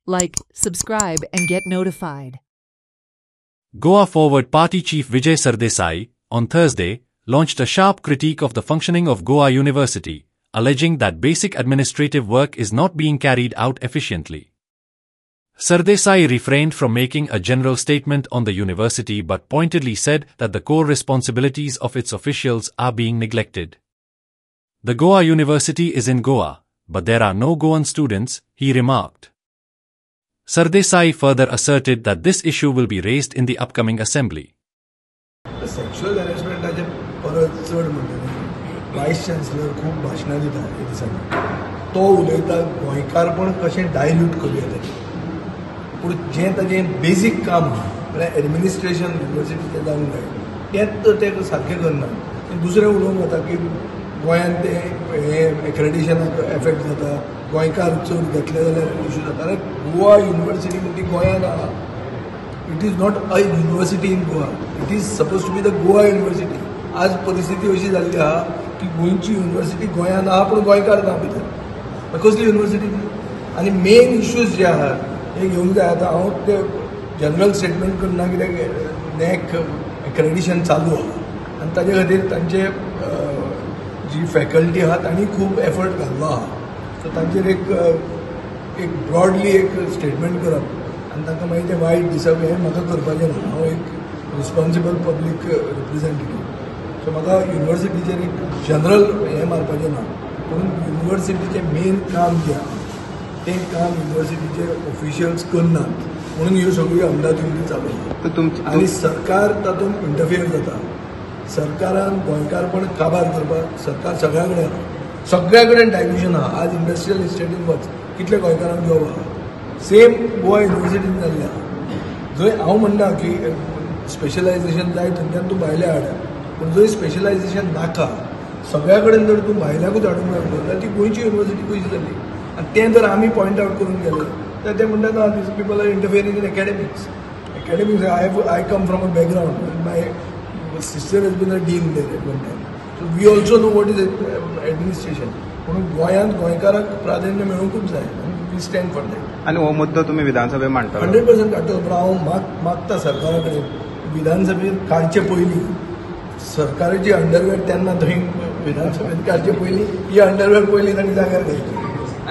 like, subscribe and get notified. Goa Forward Party Chief Vijay Sardesai, on Thursday, launched a sharp critique of the functioning of Goa University, alleging that basic administrative work is not being carried out efficiently. Sardesai refrained from making a general statement on the university but pointedly said that the core responsibilities of its officials are being neglected. The Goa University is in Goa, but there are no Goan students, he remarked. Sardesai further asserted that this issue will be raised in the upcoming assembly. The sexual harassment परत चड म्हणटा वायस chancellor खूब भाशणां दिता हे दिसांनी तो उलयता गोंयकारपण कशें डायल्यूट करूं येता पूण जें ताजें बेजीक काम म्हळ्यार एडमिनिस्ट्रेशन युनिवर्सिटीचें जावंक जाय तेंच ते सारकें करना दुसरें उलोवंक वता की गोंयांत ते हे एक्रेडिशनाक एफेक्ट जाता गोंयकार चड घेतले जाल्यार इश्यू जाता अरे गोवा युनिवर्सिटी म्हणजे गोंयांत आहा it is not a university in Goa it is suppose to be the Goa university आज परिस्थिती अशी जाल्ली आहा की गोंयची युनिवर्सिटी गोंयांत आहा पूण गोंयकार ना भितर कसली युनिवर्सिटी आनी मेन इश्यूज जे आहात हे घेवंक जाय आतां हांव ते जनरल स्टेटमेंट करना कित्याक नॅक एक्रेडिशन चालू आहा आनी ताजे खातीर तांचे जी फॅकल्टी आहा तांणी खूब एफर्ट घाल्लो आहा सो तांचेर एक ब्रॉडली एक स्टेटमेंट करप आनी तांकां मागीर तें वायट दिसप हें म्हाका करपाचें ना हांव एक रिस्पॉन्सिबल पब्लीक रिप्रेझेंटेटीव सो म्हाका युनिवर्सिटीचेर एक जनरल हें मारपाचें ना पूण युनिवर्सिटीचें मेन काम जें आहा तें काम युनिवर्सिटीचे ऑफिशियल्स करनात म्हणून ह्यो सगळ्यो अंदाधुंदी चालू आनी सरकार तातूंत इंटरफियर जाता सरकारान गोंयकारपण काबार करपाक सरकार सगळ्या कडेन डायल्युशन आहा आज इंडस्ट्रियल इस्टेटीन वच कितले गोंयकारांक जॉब आहा सेम गोवा युनिवर्सिटीन जाल्लें आहा जंय हांव म्हणना की स्पेशलायजेशन जाय थंयच्यान तूं भायले हाड पूण जंय स्पेशलायजेशन नाका सगळ्या कडेन जर तूं भायल्याकूच हाडूंक मेळटा जाल्यार ती गोंयची युनिवर्सिटी कशी जाली आनी तें जर आमी पॉयंट आवट करून गेले जाल्यार ते म्हणटात these people are interfering in academics I come from a background my sister has been a dean there at one time. So we also know what is administration. म्हणून गोंयांत गोंयकाराक प्राधान्य मेळूंकूच जाय वी स्टँड फॉर दॅट आनी हो मुद्दो तुमी विधानसभेत मांडटा 100% काडटलो पूण हांव मागता सरकारा कडेन विधानसभेत काडचे पयलीं सरकाराची अंडरवेअर तेन्ना थंय विधानसभेत काडचे पयलीं ही अंडरवेअर पयलीं तांणी जाग्यार घालची